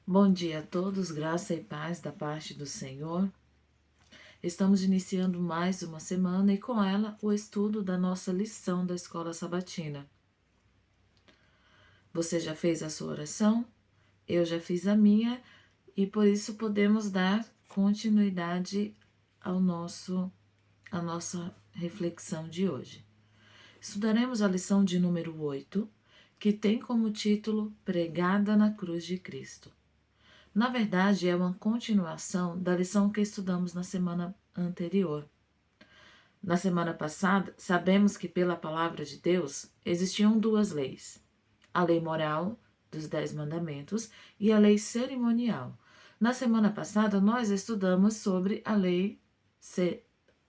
Bom dia a todos, graça e paz da parte do Senhor. Estamos iniciando mais uma semana e com ela o estudo da nossa lição da Escola Sabatina. Você já fez a sua oração? Eu já fiz a minha e por isso podemos dar continuidade à nossa reflexão de hoje. Estudaremos a lição de número 8, que tem como título Pregada na Cruz de Cristo. Na verdade, é uma continuação da lição que estudamos na semana anterior. Na semana passada, sabemos que pela palavra de Deus existiam duas leis: a lei moral dos 10 mandamentos e a lei cerimonial. Na semana passada, nós estudamos sobre a lei,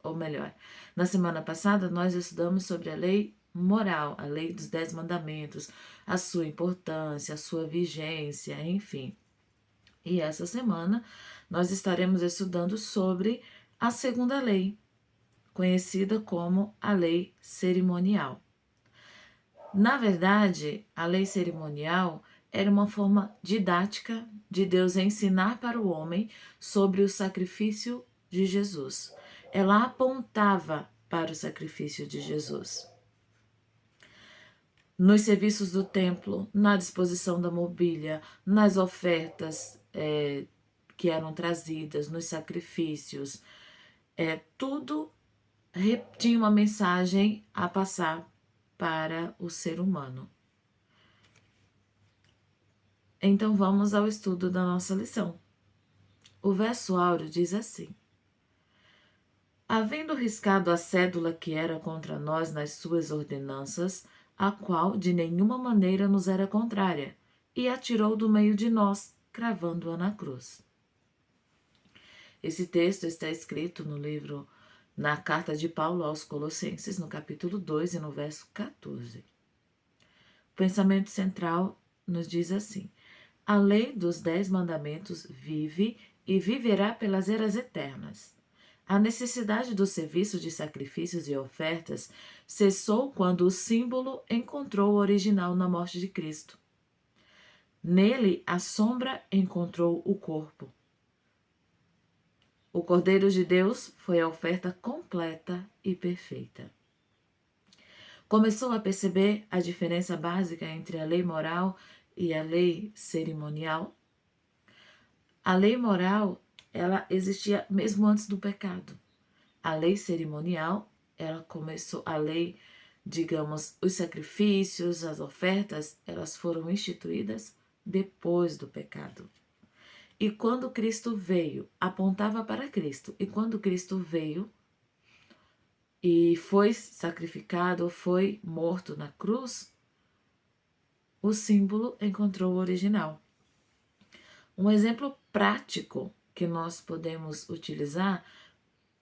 ou melhor, na semana passada, nós estudamos sobre a lei moral, a lei dos 10 mandamentos, a sua importância, a sua vigência, enfim. E essa semana nós estaremos estudando sobre a segunda lei, conhecida como a lei cerimonial. Na verdade, a lei cerimonial era uma forma didática de Deus ensinar para o homem sobre o sacrifício de Jesus. Ela apontava para o sacrifício de Jesus. Nos serviços do templo, na disposição da mobília, nas ofertas que eram trazidas, nos sacrifícios, tudo tinha uma mensagem a passar para o ser humano. Então vamos ao estudo da nossa lição. O verso áureo diz assim: havendo riscado a cédula que era contra nós nas suas ordenanças, a qual de nenhuma maneira nos era contrária, e atirou do meio de nós, cravando-a na cruz. Esse texto está escrito na carta de Paulo aos Colossenses, no capítulo 2 e no verso 14. O pensamento central nos diz assim: a lei dos 10 mandamentos vive e viverá pelas eras eternas. A necessidade do serviço de sacrifícios e ofertas cessou quando o símbolo encontrou o original na morte de Cristo. Nele, a sombra encontrou o corpo. O Cordeiro de Deus foi a oferta completa e perfeita. Começou a perceber a diferença básica entre a lei moral e a lei cerimonial? A lei moral, ela existia mesmo antes do pecado. A lei cerimonial, ela começou, a lei, digamos, os sacrifícios, as ofertas, elas foram instituídas depois do pecado. E quando Cristo veio, apontava para Cristo. E quando Cristo veio e foi sacrificado, foi morto na cruz, o símbolo encontrou o original. Um exemplo prático que nós podemos utilizar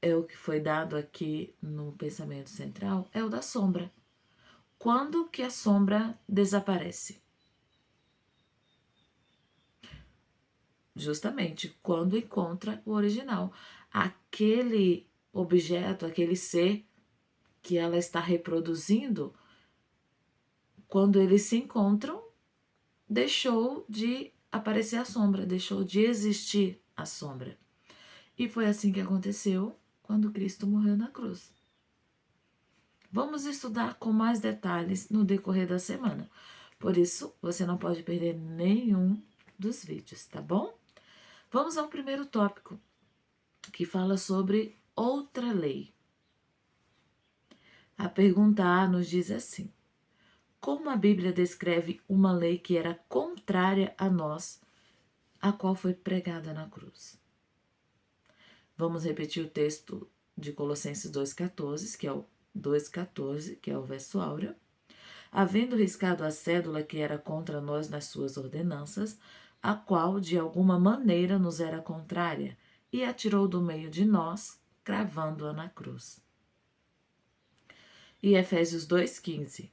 é o que foi dado aqui no pensamento central, é o da sombra. Quando que a sombra desaparece? Justamente quando encontra o original. Aquele objeto, aquele ser que ela está reproduzindo, quando eles se encontram, deixou de aparecer a sombra, deixou de existir a sombra. E foi assim que aconteceu quando Cristo morreu na cruz. Vamos estudar com mais detalhes no decorrer da semana. Por isso, você não pode perder nenhum dos vídeos, tá bom? Vamos ao primeiro tópico, que fala sobre outra lei. A pergunta A nos diz assim: como a Bíblia descreve uma lei que era contrária a nós, a qual foi pregada na cruz? Vamos repetir o texto de Colossenses 2,14, que é o 2,14, que é o verso áureo. Havendo riscado a cédula que era contra nós nas suas ordenanças, a qual de alguma maneira nos era contrária, e atirou do meio de nós, cravando-a na cruz. E Efésios 2,15.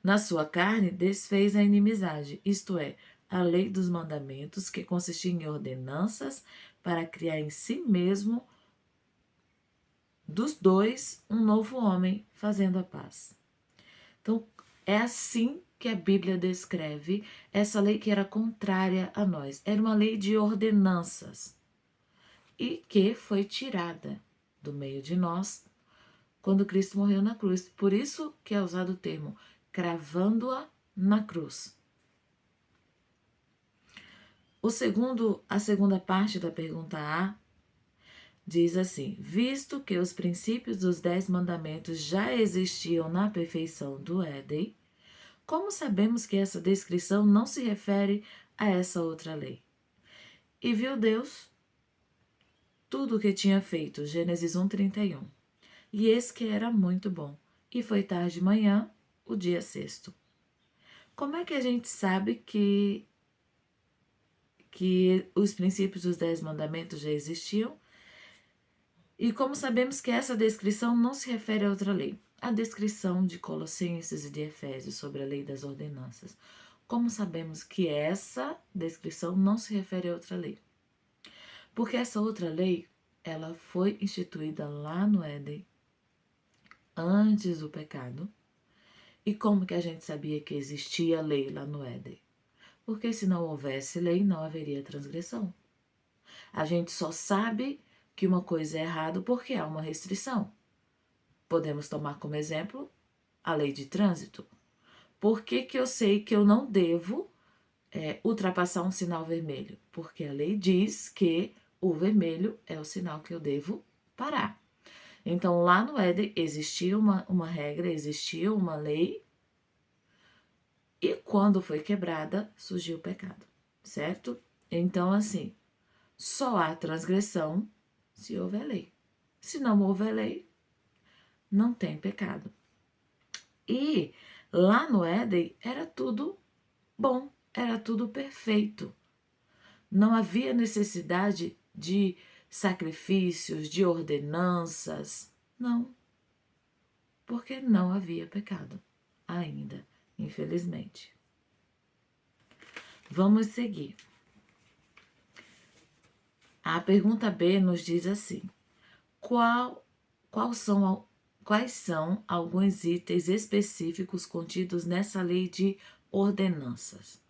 Na sua carne desfez a inimizade, isto é, a lei dos mandamentos, que consistia em ordenanças para criar em si mesmo dos dois um novo homem, fazendo a paz. Então, É assim que a Bíblia descreve essa lei que era contrária a nós. Era uma lei de ordenanças e que foi tirada do meio de nós quando Cristo morreu na cruz. Por isso que é usado o termo cravando-a na cruz. A segunda parte da pergunta A diz assim: visto que os princípios dos 10 mandamentos já existiam na perfeição do Éden, como sabemos que essa descrição não se refere a essa outra lei? E viu Deus tudo o que tinha feito, Gênesis 1:31. E eis que era muito bom. E foi tarde de manhã, o dia sexto. Como é que a gente sabe que os princípios dos 10 mandamentos já existiam? E como sabemos que essa descrição não se refere a outra lei? A descrição de Colossenses e de Efésios sobre a lei das ordenanças. Como sabemos que essa descrição não se refere a outra lei? Porque essa outra lei, ela foi instituída lá no Éden, antes do pecado. E como que a gente sabia que existia lei lá no Éden? Porque se não houvesse lei, não haveria transgressão. A gente só sabe que uma coisa é errado porque há uma restrição. Podemos tomar como exemplo a lei de trânsito. Por que que eu sei que eu não devo ultrapassar um sinal vermelho? Porque a lei diz que o vermelho é o sinal que eu devo parar. Então, lá no Éden existia uma regra, existia uma lei, e quando foi quebrada, surgiu o pecado, certo? Então, assim, só há transgressão se houver lei. Se não houver lei, não tem pecado. E lá no Éden era tudo bom, era tudo perfeito. Não havia necessidade de sacrifícios, de ordenanças. Não, porque não havia pecado ainda, infelizmente. Vamos seguir. A pergunta B nos diz assim: quais são alguns itens específicos contidos nessa lei de ordenanças?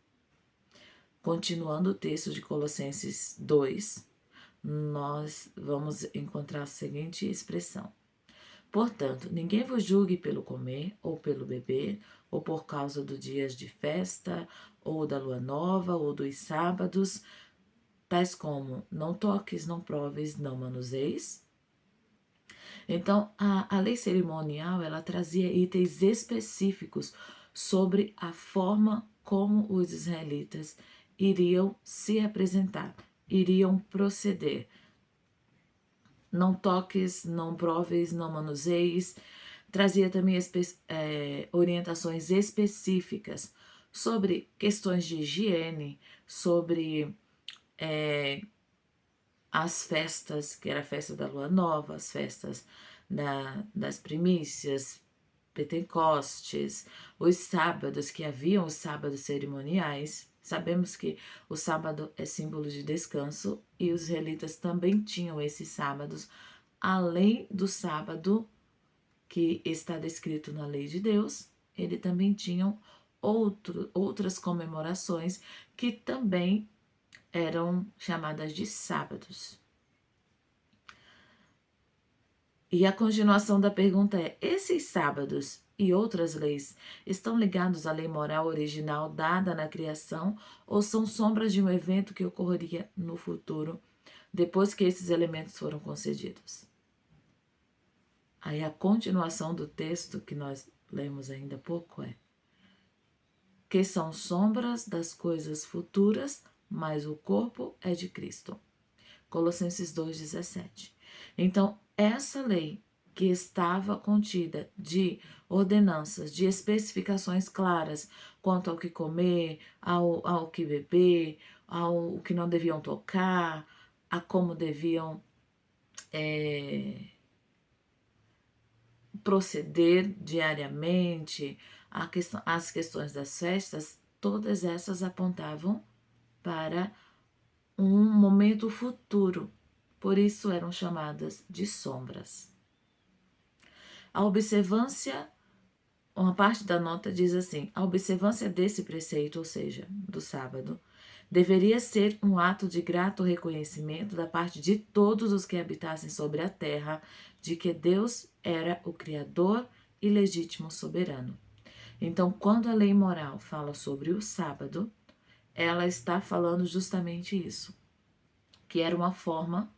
Continuando o texto de Colossenses 2, nós vamos encontrar a seguinte expressão: portanto, ninguém vos julgue pelo comer, ou pelo beber, ou por causa dos dias de festa, ou da lua nova, ou dos sábados, tais como não toques, não proves, não manuseis. Então, a lei cerimonial, ela trazia itens específicos sobre a forma como os israelitas iriam se apresentar, iriam proceder. Não toques, não proves, não manuseis. Trazia também orientações específicas sobre questões de higiene, sobre as festas, que era a festa da lua nova, as festas das primícias, Pentecostes, os sábados, que haviam os sábados cerimoniais. Sabemos que o sábado é símbolo de descanso e os israelitas também tinham esses sábados, além do sábado que está descrito na lei de Deus, eles também tinham outras comemorações que também eram chamadas de sábados. E a continuação da pergunta é: esses sábados e outras leis estão ligados à lei moral original dada na criação ou são sombras de um evento que ocorreria no futuro depois que esses elementos foram concedidos? Aí a continuação do texto que nós lemos ainda há pouco é: que são sombras das coisas futuras, mas o corpo é de Cristo. Colossenses 2,17. Então, essa lei que estava contida de ordenanças, de especificações claras quanto ao que comer, ao que beber, ao que não deviam tocar, a como deviam proceder diariamente, as questões das festas, todas essas apontavam para um momento futuro, por isso eram chamadas de sombras. A observância uma parte da nota diz assim: a observância desse preceito, ou seja, do sábado, deveria ser um ato de grato reconhecimento da parte de todos os que habitassem sobre a terra de que Deus era o Criador e legítimo soberano. Então, quando a lei moral fala sobre o sábado, ela está falando justamente isso, que era uma forma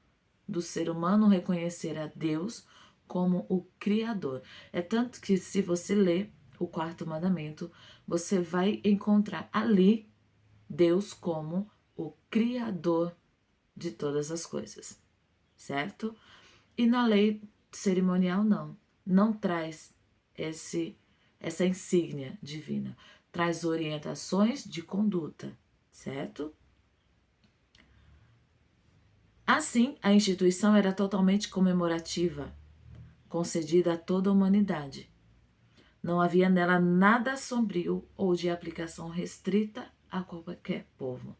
do ser humano reconhecer a Deus como o Criador. É tanto que, se você ler o quarto mandamento, você vai encontrar ali Deus como o Criador de todas as coisas, certo? E na lei cerimonial não traz essa insígnia divina, traz orientações de conduta, certo? Assim, a instituição era totalmente comemorativa, concedida a toda a humanidade. Não havia nela nada sombrio ou de aplicação restrita a qualquer povo.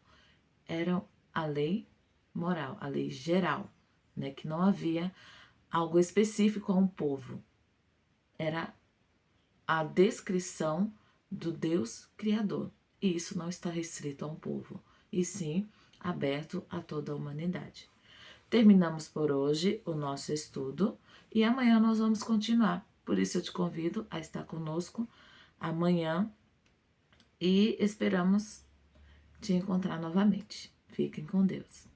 Era a lei moral, a lei geral, né? Que não havia algo específico a um povo. Era a descrição do Deus Criador. E isso não está restrito a um povo, e sim aberto a toda a humanidade. Terminamos por hoje o nosso estudo e amanhã nós vamos continuar. Por isso eu te convido a estar conosco amanhã e esperamos te encontrar novamente. Fiquem com Deus.